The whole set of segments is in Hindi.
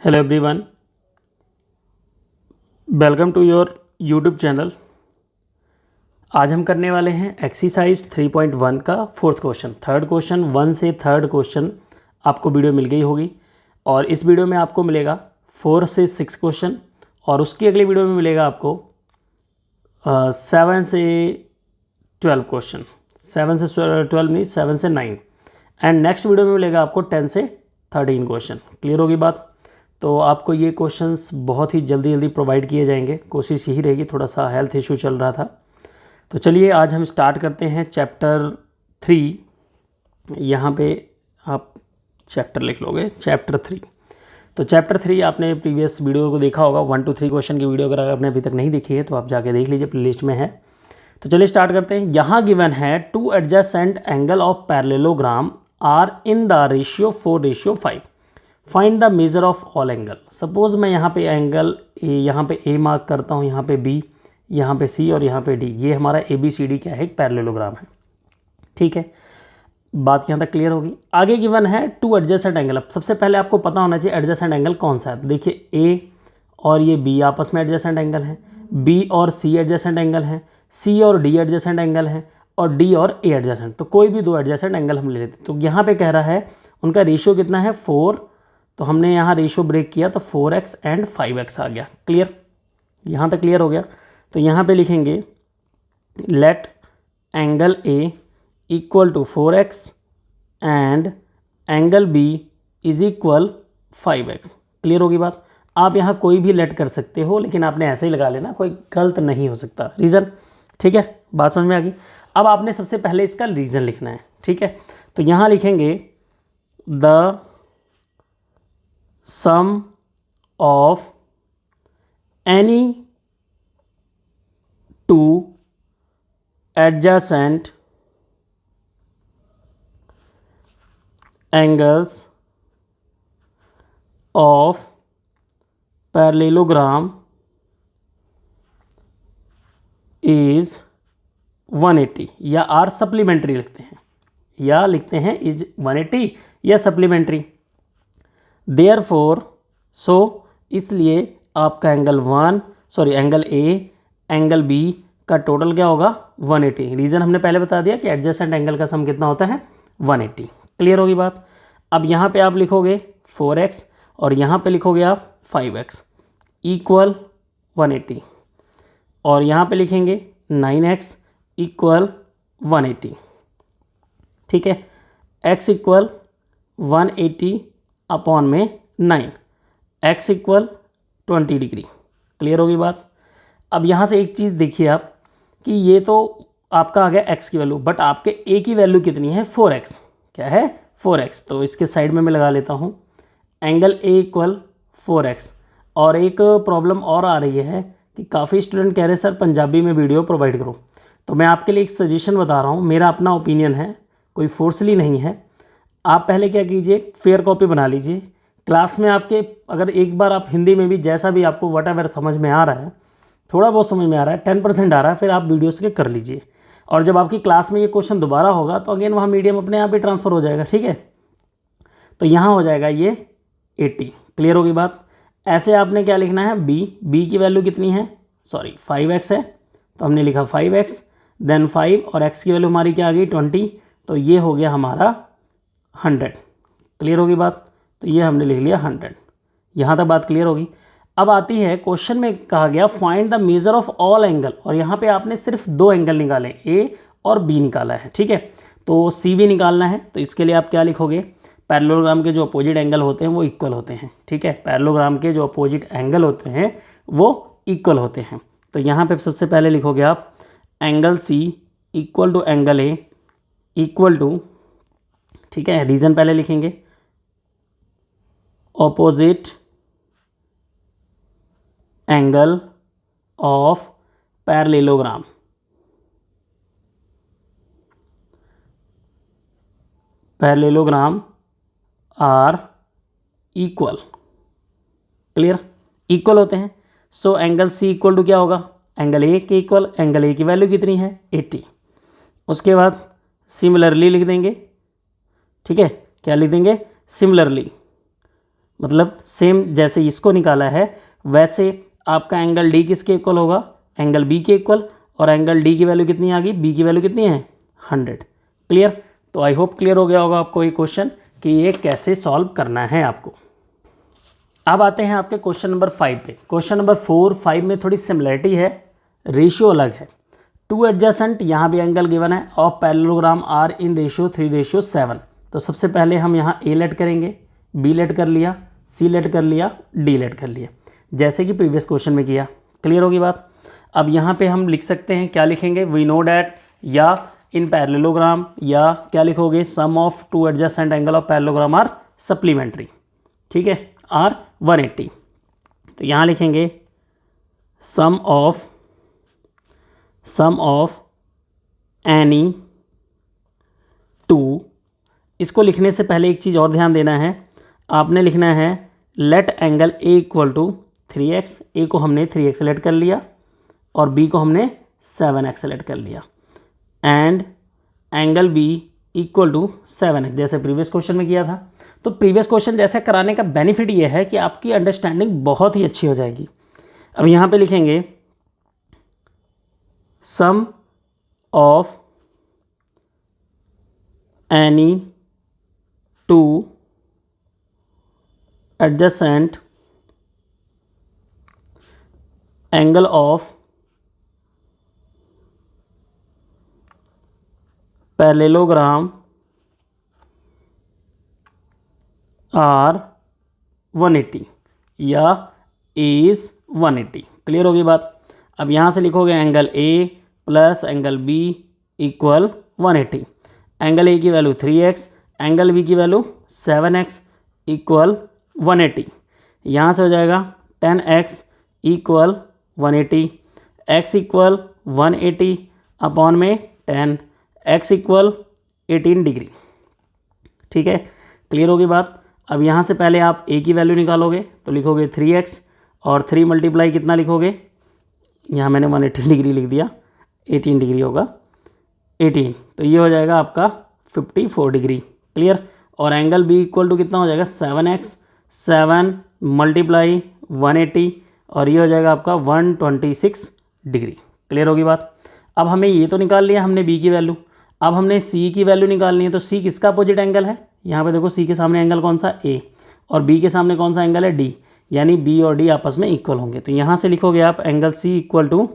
Hello everyone, welcome to your YouTube channel. आज हम करने वाले हैं एक्सरसाइज 3.1 का फोर्थ क्वेश्चन। थर्ड क्वेश्चन 1 से थर्ड क्वेश्चन आपको वीडियो मिल गई होगी और इस वीडियो में आपको मिलेगा 4 से 6 क्वेश्चन और उसकी अगली वीडियो में मिलेगा आपको 7 से 12 क्वेश्चन। 7 से 12 नहीं, 7 से 9 एंड नेक्स्ट वीडियो में मिलेगा आपको 10 से 13 क्वेश्चन। क्लियर होगी बात? तो आपको ये क्वेश्चंस बहुत ही जल्दी प्रोवाइड किए जाएंगे। कोशिश यही रहेगी, थोड़ा सा हेल्थ इशू चल रहा था। तो चलिए आज हम स्टार्ट करते हैं चैप्टर 3। यहाँ पे आप चैप्टर लिख लोगे चैप्टर 3। तो चैप्टर 3 आपने प्रीवियस वीडियो को देखा होगा, 1 to 3 क्वेश्चन की वीडियो अगर आपने अभी तक नहीं देखी है तो आप जाके देख लीजिए, प्लेलिस्ट में है। तो चलिए स्टार्ट करते हैं। यहाँ गिवन है 2 adjacent angle of parallelogram are in the ratio 4:5। Find the measure of all angle. Suppose मैं यहाँ पे एंगल यहाँ पे ए मार्क करता हूँ, यहाँ पे बी, यहाँ पे सी और यहाँ पे डी। ये हमारा ABCD क्या है, एक पैरेललोग्राम है। ठीक है, बात यहाँ तक क्लियर होगी। आगे गिवन है 2 एडजेसेंट एंगल। अब सबसे पहले आपको पता होना चाहिए एडजेसेंट एंगल कौन सा है। तो देखिए ए और ये बी आपस में एडजेसेंट एंगल है, बी और सी एडजेसेंट एंगल है, सी और डी एडजेसेंट एंगल है और डी और ए एडजेसेंट। तो कोई भी 2 एडजेसेंट एंगल हम ले लेते हैं। तो यहाँ पे कह रहा है उनका रेशियो कितना है, 4। तो हमने यहाँ रेशियो ब्रेक किया तो 4x एंड 5x आ गया। क्लियर, यहाँ तक क्लियर हो गया। तो यहाँ पे लिखेंगे let angle A equal to 4x and angle B is equal 5x। Clear होगी बात? आप यहाँ कोई भी लेट कर सकते हो, लेकिन आपने ऐसे ही लगा लेना, कोई गलत नहीं हो सकता रीज़न। ठीक है, बात समझ में आ गई। अब आपने सबसे पहले इसका रीज़न लिखना है। ठीक है, तो यहाँ लिखेंगे the sum of any two adjacent angles of parallelogram is 180। या आर सप्लीमेंट्री लिखते हैं, या लिखते हैं इज 180 या सप्लीमेंट्री। देयरफॉर सो इसलिए आपका एंगल ए एंगल बी का टोटल क्या होगा, 180। रीज़न हमने पहले बता दिया कि एडजेसेंट एंगल का सम कितना होता है, 180। क्लियर होगी बात? अब यहाँ पे आप लिखोगे 4x और यहाँ पे लिखोगे आप 5x इक्वल 180 और यहाँ पे लिखेंगे 9x इक्वल 180। ठीक है, x इक्वल 180 अपॉन में 9, x इक्वल 20 डिग्री। क्लियर होगी बात? अब यहाँ से एक चीज़ देखिए आप कि ये तो आपका आ गया x की वैल्यू, बट आपके a की वैल्यू कितनी है, 4x। क्या है, 4x। तो इसके साइड में मैं लगा लेता हूँ एंगल a इक्वल 4x। और एक प्रॉब्लम और आ रही है कि काफ़ी स्टूडेंट कह रहे हैं सर पंजाबी में वीडियो प्रोवाइड करो। तो मैं आपके लिए एक सजेशन बता रहा हूँ, मेरा अपना ओपिनियन है, कोई फोर्सली नहीं है। आप पहले क्या कीजिए, फेयर कॉपी बना लीजिए। क्लास में आपके अगर एक बार आप हिंदी में भी जैसा भी आपको वट समझ में आ रहा है, थोड़ा बहुत समझ में आ रहा है, 10% आ रहा है, फिर आप वीडियोस के कर लीजिए। और जब आपकी क्लास में ये क्वेश्चन दोबारा होगा तो अगेन वहाँ मीडियम अपने आप ही ट्रांसफ़र हो जाएगा। ठीक है, तो यहाँ हो जाएगा ये 80। क्लियर होगी बात? ऐसे आपने क्या लिखना है, बी की वैल्यू कितनी है, 5x है, तो हमने लिखा 5x, देन 5 और x की वैल्यू हमारी क्या आ गई, 20। तो ये हो गया हमारा 100। क्लियर होगी बात? तो ये हमने लिख लिया 100। यहाँ तक बात क्लियर होगी। अब आती है क्वेश्चन में कहा गया find the measure of all angle, और यहाँ पे आपने सिर्फ 2 एंगल निकाले, ए और बी निकाला है। ठीक है, तो सी भी निकालना है। तो इसके लिए आप क्या लिखोगे, पैरेललोग्राम के जो अपोजिट एंगल होते हैं वो इक्वल होते हैं। ठीक है, पैरेललोग्राम के जो अपोजिट एंगल होते हैं वो इक्वल होते हैं। तो यहाँ पे सबसे पहले लिखोगे आप angle C equal to angle A equal to, ठीक है, रीजन पहले लिखेंगे, opposite angle of parallelogram. Parallelogram are equal. Clear, equal होते हैं। So angle C equal to क्या होगा, एंगल ए के इक्वल। एंगल ए की वैल्यू कितनी है, 80। उसके बाद सिमिलरली लिख देंगे। ठीक है, क्या लिख देंगे, सिमिलरली मतलब सेम जैसे इसको निकाला है वैसे आपका एंगल डी किसके इक्वल होगा, एंगल बी के इक्वल, और एंगल डी की वैल्यू कितनी आ गई, बी की वैल्यू कितनी है 100। क्लियर। तो आई होप क्लियर हो गया होगा आपको ये क्वेश्चन कि ये कैसे सॉल्व करना है आपको। अब आते हैं आपके क्वेश्चन नंबर 5 पे। क्वेश्चन नंबर 4, 5 में थोड़ी सिमिलरिटी है, रेशियो अलग है। टू एडजेसेंट, यहाँ भी एंगल गिवन है, of parallelogram are in ratio 3:7। तो सबसे पहले हम यहाँ ए लेट करेंगे, बी लेट कर लिया, सी लेट कर लिया, डी लेट कर लिया, जैसे कि प्रीवियस क्वेश्चन में किया। क्लियर होगी बात। अब यहाँ पे हम लिख सकते हैं, क्या लिखेंगे, वी नो डैट, या इन पैरेललोग्राम, या क्या लिखोगे, sum of two adjacent angle of parallelogram are supplementary. ठीक है, आर 180। तो यहाँ लिखेंगे सम ऑफ एनी टू। इसको लिखने से पहले एक चीज़ और ध्यान देना है, आपने लिखना है let angle A equal to 3x। A को हमने 3x सेलेक्ट कर लिया और बी को हमने 7x सेलेक्ट कर लिया, and angle B equal to 7x, जैसे प्रीवियस क्वेश्चन में किया था। तो प्रीवियस क्वेश्चन जैसे कराने का बेनिफिट ये है कि आपकी अंडरस्टैंडिंग बहुत ही अच्छी हो जाएगी। अब यहाँ पे लिखेंगे sum of any two adjacent angle of parallelogram are 180 या इज 180। क्लियर होगी बात। अब यहाँ से लिखोगे angle A plus angle B equal 180। Angle A की वैल्यू 3x, एंगल बी की वैल्यू 7x इक्वल 180। यहाँ से हो जाएगा 10x equal 180, x equal 180 upon में 10, x इक्वल 18 डिग्री। ठीक है, क्लियर होगी बात। अब यहाँ से पहले आप a की वैल्यू निकालोगे तो लिखोगे 3x, और 3 मल्टीप्लाई कितना लिखोगे, यहाँ मैंने 180 डिग्री लिख दिया, 18 डिग्री होगा 18, तो ये हो जाएगा आपका 54 डिग्री। क्लियर। और एंगल b इक्वल टू कितना हो जाएगा 7x, 7 मल्टीप्लाई 180, और ये हो जाएगा आपका 126 डिग्री। क्लियर होगी बात। अब हमें ये तो निकाल लिया हमने b की वैल्यू, अब हमने c की वैल्यू निकालनी है। तो c किसका अपोजिट एंगल है, यहाँ पे देखो c के सामने एंगल कौन सा a, और b के सामने कौन सा एंगल है d, यानी b और d आपस में इक्वल होंगे। तो यहाँ से लिखोगे आप angle c equal to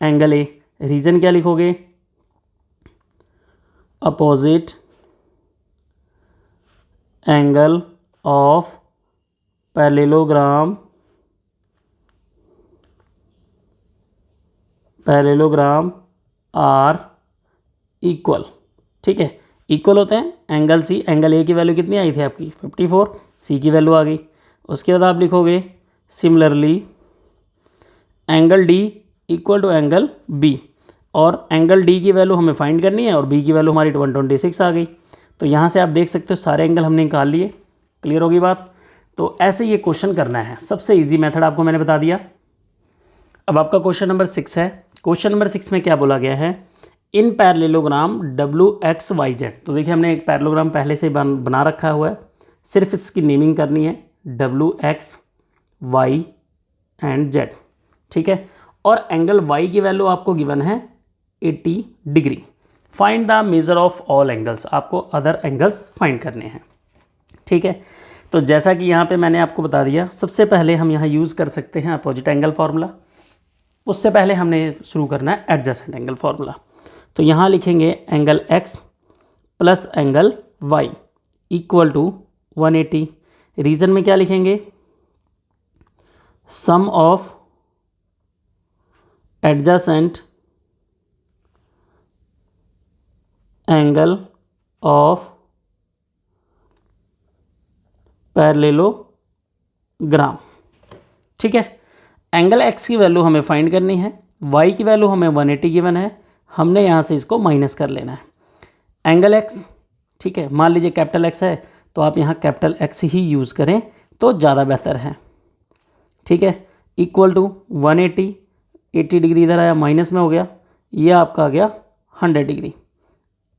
angle a। Reason क्या लिखोगे, opposite angle of parallelogram are equal. ठीक है, इक्वल होते हैं एंगल सी, एंगल ए की वैल्यू कितनी आई थी आपकी 54, सी की वैल्यू आ गई। उसके बाद आप लिखोगे similarly angle D equal to angle B, और एंगल डी की वैल्यू हमें फाइंड करनी है और बी की वैल्यू हमारी 126 आ गई। तो यहाँ से आप देख सकते हो सारे एंगल हमने निकाल लिए। क्लियर होगी बात। तो ऐसे ये क्वेश्चन करना है, सबसे इजी मेथड आपको मैंने बता दिया। अब आपका क्वेश्चन नंबर 6 है। क्वेश्चन नंबर 6 में क्या बोला गया है, इन पैरेललोग्राम WXYZ। तो देखिए हमने एक पैरेललोग्राम पहले से बना रखा हुआ है, सिर्फ इसकी नेमिंग करनी है WX, Y एंड Z। ठीक है, और एंगल Y की वैल्यू आपको गिवन है 80 degree. Find the measure of all angles, आपको अदर एंगल्स फाइंड करने हैं। ठीक है, तो जैसा कि यहाँ पे मैंने आपको बता दिया, सबसे पहले हम यहाँ यूज़ कर सकते हैं अपोजिट एंगल फार्मूला। उससे पहले हमने शुरू करना है एडजेसेंट एंगल फार्मूला। तो यहाँ लिखेंगे angle x plus angle y equal to 180। Reason में क्या लिखेंगे, sum of adjacent angle of parallelogram. ठीक है, एंगल x की वैल्यू हमें फाइंड करनी है, y की वैल्यू हमें 180 गिवन है, हमने यहाँ से इसको माइनस कर लेना है। एंगल x, ठीक है, मान लीजिए कैपिटल X है तो आप यहाँ कैपिटल X ही यूज़ करें तो ज़्यादा बेहतर है। ठीक है, इक्वल टू 180, 80 डिग्री इधर आया माइनस में हो गया, ये आपका आ गया 100 डिग्री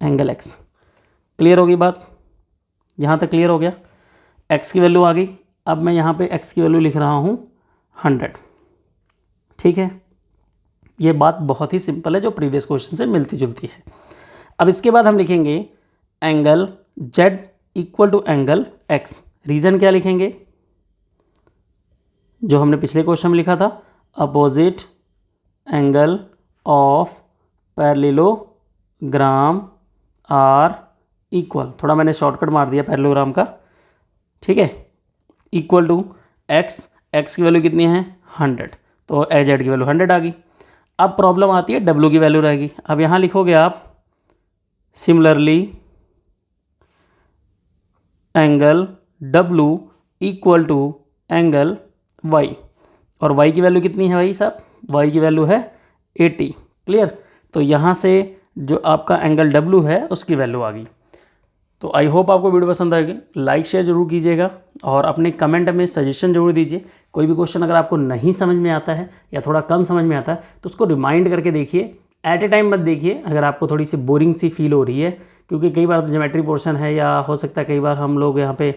एंगल x। क्लियर होगी बात, यहाँ तक क्लियर हो गया। x की वैल्यू आ गई, अब मैं यहाँ पे x की वैल्यू लिख रहा हूँ 100। ठीक है, ये बात बहुत ही सिंपल है जो प्रीवियस क्वेश्चन से मिलती जुलती है। अब इसके बाद हम लिखेंगे angle z equal to angle x। Reason क्या लिखेंगे, जो हमने पिछले क्वेश्चन में लिखा था, opposite angle of parallelogram are equal, थोड़ा मैंने शॉर्टकट मार दिया पैरेललोग्राम का, ठीक है, इक्वल टू x की वैल्यू कितनी है 100, तो z की वैल्यू 100 आ गई। अब प्रॉब्लम आती है w की वैल्यू रहेगी। अब यहाँ लिखोगे आप similarly angle w equal to angle y, और y की वैल्यू कितनी है भाई साहब, y की वैल्यू है 80। क्लियर, तो यहाँ से जो आपका एंगल w है उसकी वैल्यू आ गई। तो आई होप आपको वीडियो पसंद आएगी, लाइक शेयर जरूर कीजिएगा और अपने कमेंट में सजेशन जरूर दीजिए। कोई भी क्वेश्चन अगर आपको नहीं समझ में आता है या थोड़ा कम समझ में आता है तो उसको रिमाइंड करके देखिए, एट ए टाइम मत देखिए अगर आपको थोड़ी सी बोरिंग सी फील हो रही है, क्योंकि कई बार तो ज्योमेट्री पोर्शन है या हो सकता है कई बार हम लोग यहाँ पे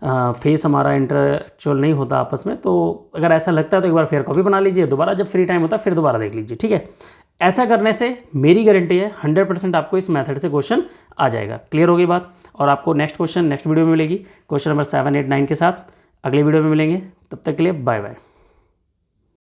फेस हमारा इंटरेक्चुअल नहीं होता आपस में, तो अगर ऐसा लगता है तो एक बार फिर कॉपी बना लीजिए, दोबारा जब फ्री टाइम होता है फिर दोबारा देख लीजिए। ठीक है, ऐसा करने से मेरी गारंटी है 100% आपको इस मेथड से क्वेश्चन आ जाएगा। क्लियर हो गई बात, और आपको नेक्स्ट क्वेश्चन नेक्स्ट वीडियो में मिलेगी, क्वेश्चन नंबर 7, 8, 9 के साथ अगले वीडियो में मिलेंगे। तब तक के लिए बाय बाय।